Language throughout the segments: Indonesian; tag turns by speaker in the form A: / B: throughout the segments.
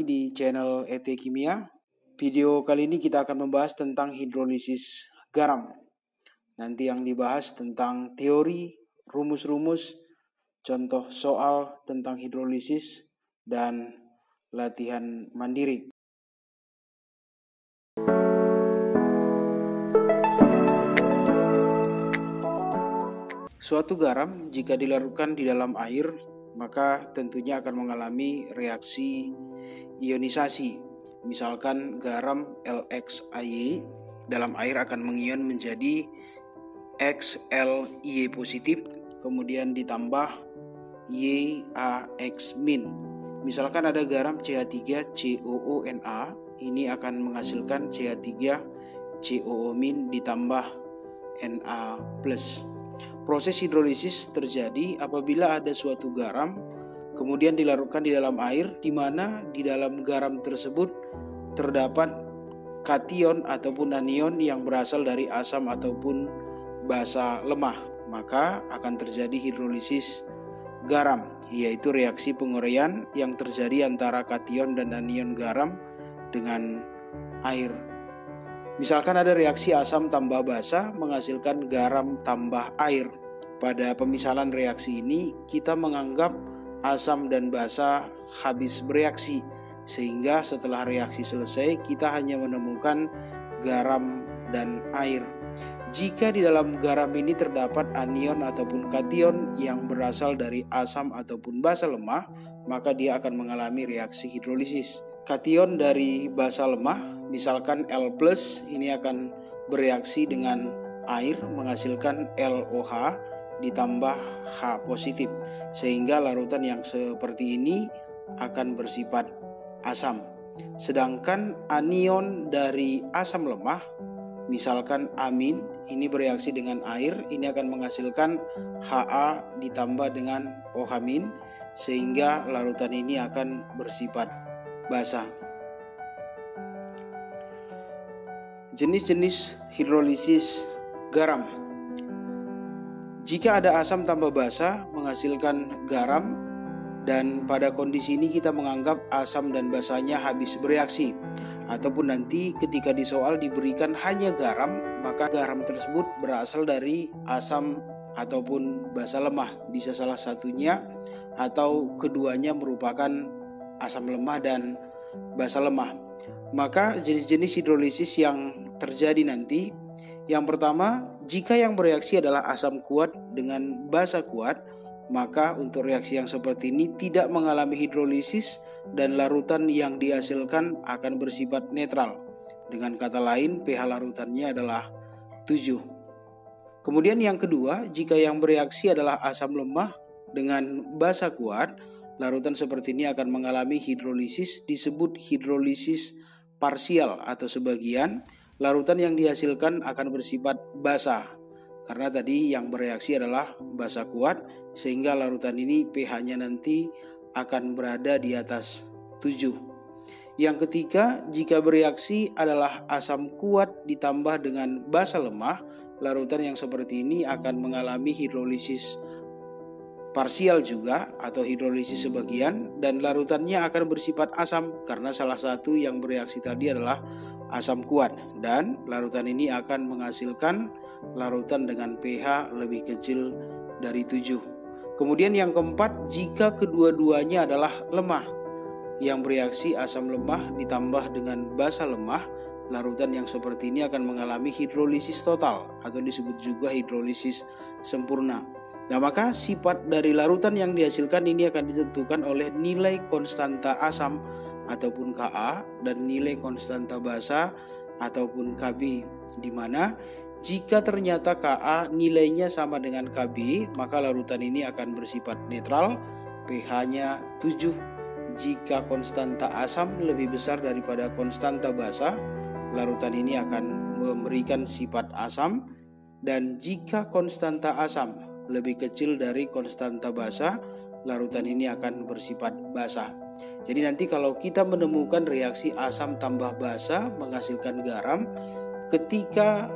A: di channel ET Kimia. Video kali ini kita akan membahas tentang hidrolisis garam. Nanti yang dibahas tentang teori, rumus-rumus, contoh soal tentang hidrolisis, dan latihan mandiri. Suatu garam jika dilarutkan di dalam air, maka tentunya akan mengalami reaksi ionisasi. Misalkan garam LXAY dalam air akan mengion menjadi XLY positif, kemudian ditambah YaX-. Misalkan ada garam CH3COONa, ini akan menghasilkan CH3COO- ditambah Na+. Proses hidrolisis terjadi apabila ada suatu garam kemudian dilarutkan di dalam air, di mana di dalam garam tersebut terdapat kation ataupun anion yang berasal dari asam ataupun basa lemah. Maka akan terjadi hidrolisis garam, yaitu reaksi penguraian yang terjadi antara kation dan anion garam dengan air. Misalkan ada reaksi asam tambah basa menghasilkan garam tambah air. Pada pemisalan reaksi ini kita menganggap asam dan basa habis bereaksi, sehingga setelah reaksi selesai kita hanya menemukan garam dan air. Jika di dalam garam ini terdapat anion ataupun kation yang berasal dari asam ataupun basa lemah, maka dia akan mengalami reaksi hidrolisis. Kation dari basa lemah, misalkan L+, ini akan bereaksi dengan air menghasilkan LOH ditambah H positif, sehingga larutan yang seperti ini akan bersifat asam. Sedangkan anion dari asam lemah, misalkan amin, ini bereaksi dengan air, ini akan menghasilkan Ha ditambah dengan OH-, sehingga larutan ini akan bersifat basa. Jenis-jenis hidrolisis garam. Jika ada asam tambah basa menghasilkan garam, dan pada kondisi ini kita menganggap asam dan basanya habis bereaksi, ataupun nanti ketika di soal diberikan hanya garam, maka garam tersebut berasal dari asam ataupun basa lemah, bisa salah satunya atau keduanya merupakan asam lemah dan basa lemah. Maka jenis-jenis hidrolisis yang terjadi nanti, yang pertama, jika yang bereaksi adalah asam kuat dengan basa kuat, maka untuk reaksi yang seperti ini tidak mengalami hidrolisis dan larutan yang dihasilkan akan bersifat netral. Dengan kata lain, pH larutannya adalah 7. Kemudian yang kedua, jika yang bereaksi adalah asam lemah dengan basa kuat, larutan seperti ini akan mengalami hidrolisis, disebut hidrolisis parsial atau sebagian. Larutan yang dihasilkan akan bersifat basa, karena tadi yang bereaksi adalah basa kuat, sehingga larutan ini pH-nya nanti akan berada di atas 7. Yang ketiga, jika bereaksi adalah asam kuat ditambah dengan basa lemah, larutan yang seperti ini akan mengalami hidrolisis parsial juga atau hidrolisis sebagian, dan larutannya akan bersifat asam karena salah satu yang bereaksi tadi adalah asam kuat, dan larutan ini akan menghasilkan larutan dengan pH lebih kecil dari 7. Kemudian yang keempat, jika kedua-duanya adalah lemah, yang bereaksi asam lemah ditambah dengan basa lemah, larutan yang seperti ini akan mengalami hidrolisis total atau disebut juga hidrolisis sempurna. Nah, maka sifat dari larutan yang dihasilkan ini akan ditentukan oleh nilai konstanta asam ataupun Ka dan nilai konstanta basa ataupun Kb, di mana jika ternyata Ka nilainya sama dengan Kb, maka larutan ini akan bersifat netral, pH-nya 7. Jika konstanta asam lebih besar daripada konstanta basa, larutan ini akan memberikan sifat asam, dan jika konstanta asam lebih kecil dari konstanta basa, larutan ini akan bersifat basa. Jadi nanti kalau kita menemukan reaksi asam tambah basa menghasilkan garam, ketika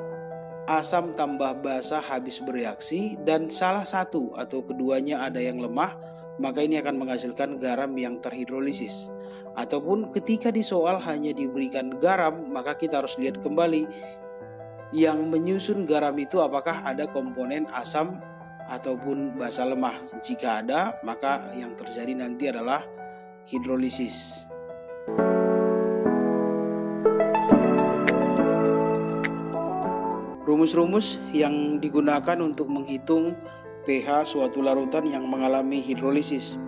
A: asam tambah basa habis bereaksi dan salah satu atau keduanya ada yang lemah, maka ini akan menghasilkan garam yang terhidrolisis. Ataupun ketika di soal hanya diberikan garam, maka kita harus lihat kembali yang menyusun garam itu apakah ada komponen asam ataupun basa lemah. Jika ada, maka yang terjadi nanti adalah hidrolisis. Rumus-rumus yang digunakan untuk menghitung pH suatu larutan yang mengalami hidrolisis.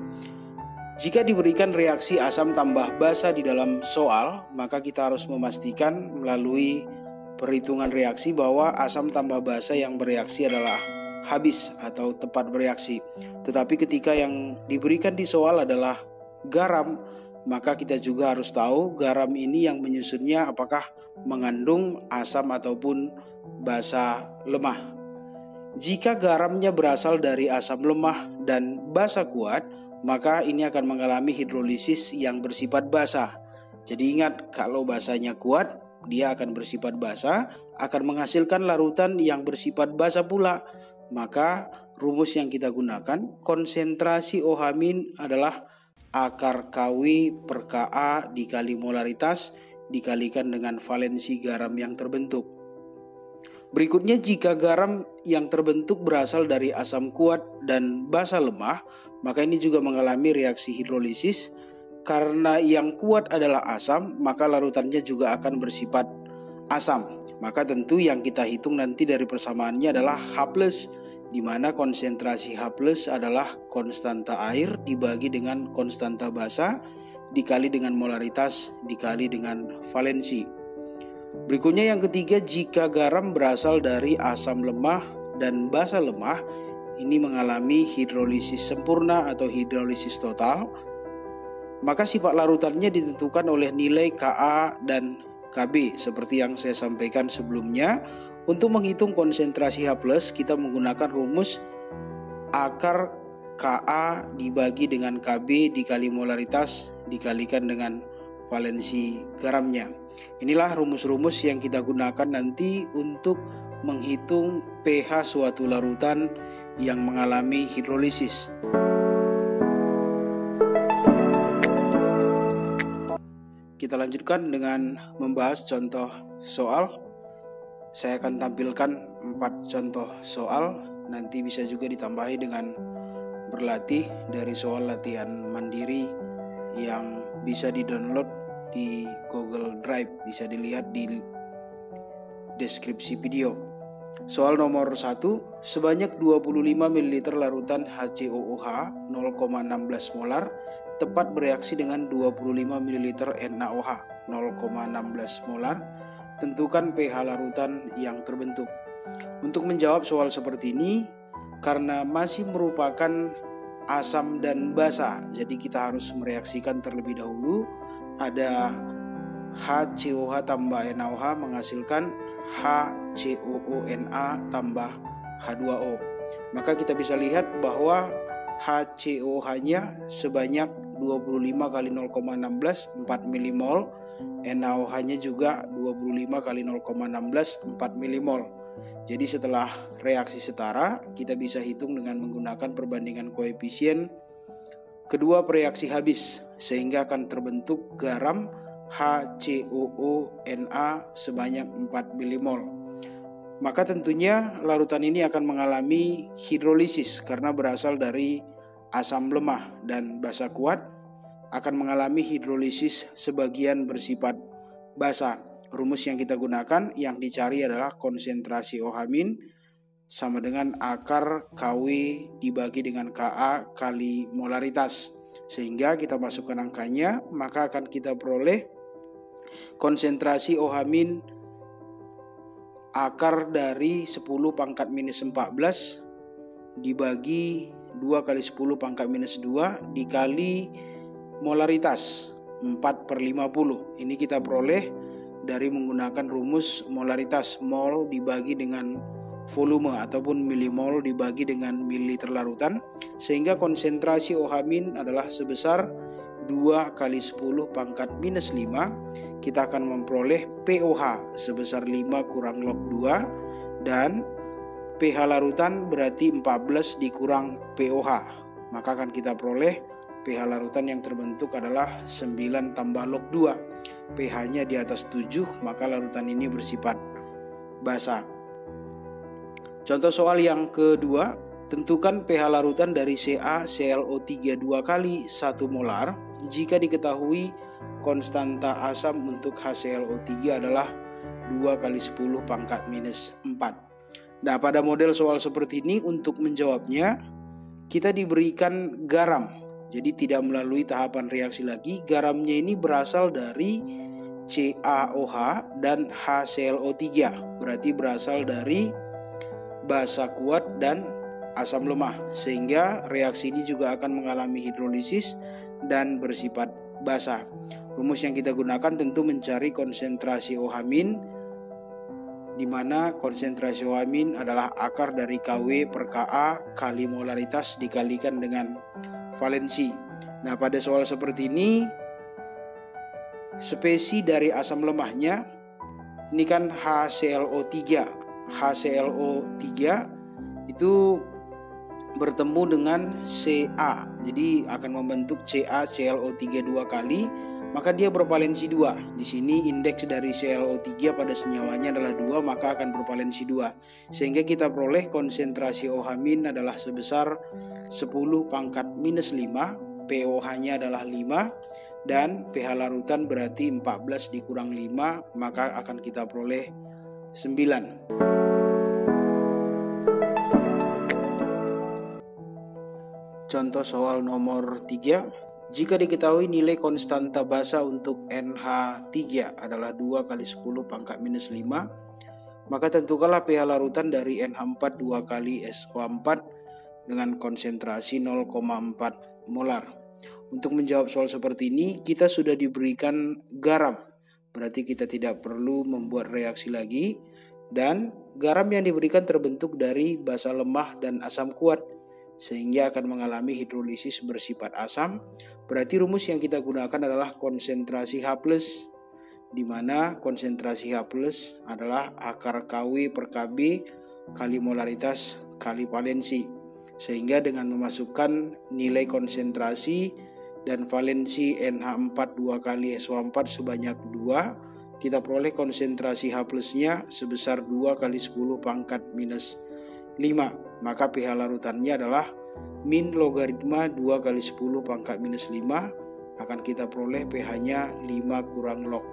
A: Jika diberikan reaksi asam tambah basa di dalam soal, maka kita harus memastikan melalui perhitungan reaksi bahwa asam tambah basa yang bereaksi adalah habis atau tepat bereaksi. Tetapi ketika yang diberikan di soal adalah garam, maka kita juga harus tahu garam ini yang menyusunnya apakah mengandung asam ataupun basa lemah. Jika garamnya berasal dari asam lemah dan basa kuat, maka ini akan mengalami hidrolisis yang bersifat basa. Jadi ingat, kalau basanya kuat, dia akan bersifat basa, akan menghasilkan larutan yang bersifat basa pula. Maka rumus yang kita gunakan, konsentrasi OH- adalah akar KW per Ka dikali molaritas dikalikan dengan valensi garam yang terbentuk. Berikutnya, jika garam yang terbentuk berasal dari asam kuat dan basa lemah, maka ini juga mengalami reaksi hidrolisis. Karena yang kuat adalah asam, maka larutannya juga akan bersifat asam. Maka tentu yang kita hitung nanti dari persamaannya adalah H+, di mana konsentrasi H+ adalah konstanta air dibagi dengan konstanta basa dikali dengan molaritas dikali dengan valensi. Berikutnya yang ketiga, jika garam berasal dari asam lemah dan basa lemah, ini mengalami hidrolisis sempurna atau hidrolisis total, maka sifat larutannya ditentukan oleh nilai Ka dan Kb seperti yang saya sampaikan sebelumnya. Untuk menghitung konsentrasi H+, kita menggunakan rumus akar Ka dibagi dengan Kb dikali molaritas dikalikan dengan valensi garamnya. Inilah rumus-rumus yang kita gunakan nanti untuk menghitung pH suatu larutan yang mengalami hidrolisis. Kita lanjutkan dengan membahas contoh soal. Saya akan tampilkan 4 contoh soal, nanti bisa juga ditambahi dengan berlatih dari soal latihan mandiri yang bisa di-download di Google Drive, bisa dilihat di deskripsi video. Soal nomor 1, sebanyak 25 ml larutan HCOOH 0,16 molar tepat bereaksi dengan 25 ml NaOH 0,16 molar. Tentukan pH larutan yang terbentuk. Untuk menjawab soal seperti ini, karena masih merupakan asam dan basa, jadi kita harus mereaksikan terlebih dahulu. Ada HCOH tambah NaOH menghasilkan HCOONa tambah H2O. Maka kita bisa lihat bahwa HCOH-nya sebanyak 25 kali 0,16 4 milimol, NaOH-nya juga 25 kali 0,16 4 milimol. Jadi setelah reaksi setara, kita bisa hitung dengan menggunakan perbandingan koefisien kedua reaksi habis, sehingga akan terbentuk garam HCOONa sebanyak 4 milimol. Maka tentunya larutan ini akan mengalami hidrolisis karena berasal dari asam lemah dan basa kuat, akan mengalami hidrolisis sebagian bersifat basa. Rumus yang kita gunakan yang dicari adalah konsentrasi OH- sama dengan akar KW dibagi dengan Ka kali molaritas. Sehingga kita masukkan angkanya, maka akan kita peroleh konsentrasi OH- akar dari 10 pangkat minus 14 dibagi 2 kali 10 pangkat minus 2 dikali molaritas 4/50. Ini kita peroleh dari menggunakan rumus molaritas, mol dibagi dengan volume ataupun milimol dibagi dengan mililiter larutan, sehingga konsentrasi OH- adalah sebesar 2 kali 10 pangkat minus 5. Kita akan memperoleh POH sebesar 5 kurang log 2, dan pH larutan berarti 14 dikurang POH, maka akan kita peroleh pH larutan yang terbentuk adalah 9 tambah log 2. pH-nya di atas 7, maka larutan ini bersifat basa. Contoh soal yang kedua, tentukan pH larutan dari CaClO3 2 kali 1 molar jika diketahui konstanta asam untuk HClO3 adalah 2 kali 10 pangkat minus 4. Nah, pada model soal seperti ini untuk menjawabnya kita diberikan garam. Jadi tidak melalui tahapan reaksi lagi. Garamnya ini berasal dari CaOH dan HClO3. Berarti berasal dari basa kuat dan asam lemah, sehingga reaksi ini juga akan mengalami hidrolisis dan bersifat basa. Rumus yang kita gunakan tentu mencari konsentrasi OH-, di mana konsentrasi OH- adalah akar dari Kw per Ka kali molaritas dikalikan dengan valensi. Nah, pada soal seperti ini spesi dari asam lemahnya ini kan HClO3. HClO3 itu bertemu dengan Ca, jadi akan membentuk CaClO3 2 kali, maka dia bervalensi 2. Di sini indeks dari ClO3 pada senyawanya adalah 2, maka akan bervalensi 2. Sehingga kita peroleh konsentrasi OH- adalah sebesar 10 pangkat minus 5, pOH-nya adalah 5, dan pH larutan berarti 14 dikurang 5, maka akan kita peroleh 9. Contoh soal nomor 3, jika diketahui nilai konstanta basa untuk NH3 adalah 2 kali 10 pangkat minus 5, maka tentukanlah pH larutan dari NH4 2 kali SO4 dengan konsentrasi 0,4 molar. Untuk menjawab soal seperti ini, kita sudah diberikan garam, berarti kita tidak perlu membuat reaksi lagi, dan garam yang diberikan terbentuk dari basa lemah dan asam kuat, sehingga akan mengalami hidrolisis bersifat asam. Berarti rumus yang kita gunakan adalah konsentrasi H+, di mana konsentrasi H+ adalah akar Kw per Kb kali molaritas kali valensi. Sehingga dengan memasukkan nilai konsentrasi dan valensi NH4 2 kali SO4 sebanyak 2, kita peroleh konsentrasi H+-nya sebesar 2 kali 10 pangkat minus 5. Maka pH larutannya adalah min logaritma 2 kali 10 pangkat minus 5, akan kita peroleh pH-nya 5 kurang log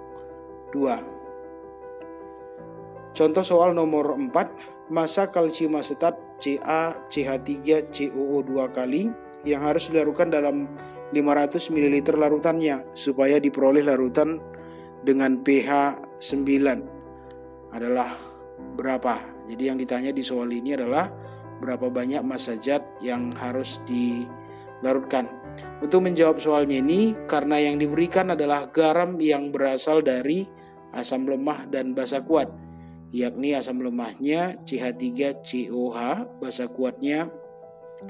A: 2. Contoh soal nomor 4, massa kalsium asetat CaCH3COO 2 kali yang harus dilarutkan dalam 500 ml larutannya supaya diperoleh larutan dengan pH 9 adalah berapa. Jadi yang ditanya di soal ini adalah berapa banyak massa zat yang harus dilarutkan. Untuk menjawab soalnya ini, karena yang diberikan adalah garam yang berasal dari asam lemah dan basa kuat, yakni asam lemahnya CH3COH, basa kuatnya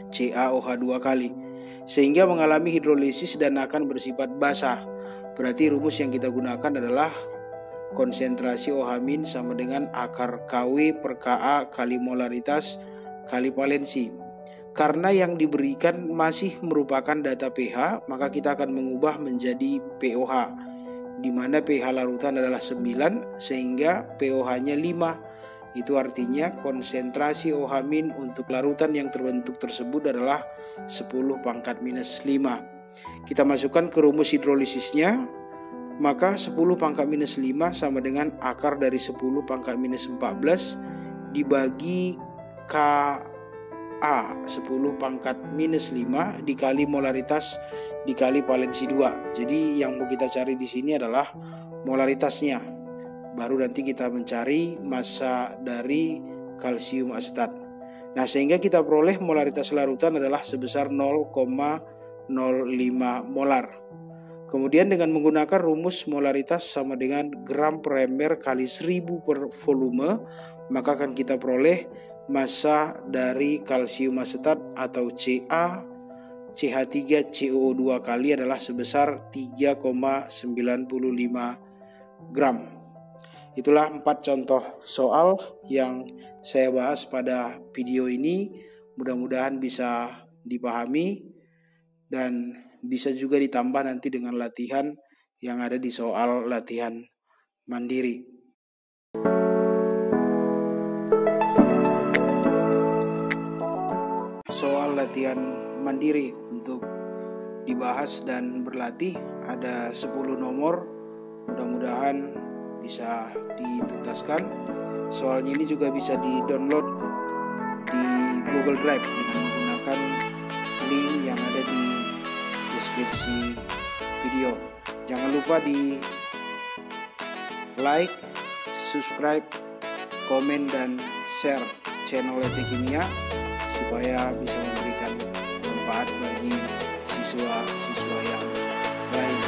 A: CaOH 2 kali, sehingga mengalami hidrolisis dan akan bersifat basa. Berarti rumus yang kita gunakan adalah konsentrasi OH- sama dengan akar Kw per Ka kali molaritas kali valensi. Karena yang diberikan masih merupakan data pH, maka kita akan mengubah menjadi pOH, di mana pH larutan adalah 9 sehingga pOH-nya 5. Itu artinya konsentrasi OH- untuk larutan yang terbentuk tersebut adalah 10 pangkat minus 5. Kita masukkan ke rumus hidrolisisnya, maka 10 pangkat minus 5 sama dengan akar dari 10 pangkat minus 14 dibagi Ka 10 pangkat minus 5 dikali molaritas dikali valensi 2. Jadi yang mau kita cari di sini adalah molaritasnya. Baru nanti kita mencari massa dari kalsium asetat. Nah, sehingga kita peroleh molaritas larutan adalah sebesar 0,05 molar. Kemudian dengan menggunakan rumus molaritas sama dengan gram per ml kali 1000 per volume, maka akan kita peroleh massa dari kalsium asetat atau CaCH3COO 2 kali adalah sebesar 3,95 gram. Itulah 4 contoh soal yang saya bahas pada video ini. Mudah-mudahan bisa dipahami. dan bisa juga ditambah nanti dengan latihan yang ada di soal latihan mandiri. Soal latihan mandiri untuk dibahas dan berlatih ada 10 nomor, mudah-mudahan bisa dituntaskan. Soalnya ini juga bisa di-download di Google Drive dengan menggunakan link yang ada di deskripsi video. Jangan lupa di like, subscribe, komen, dan share channel Lete Kimia supaya bisa memberikan manfaat bagi siswa-siswa yang lain.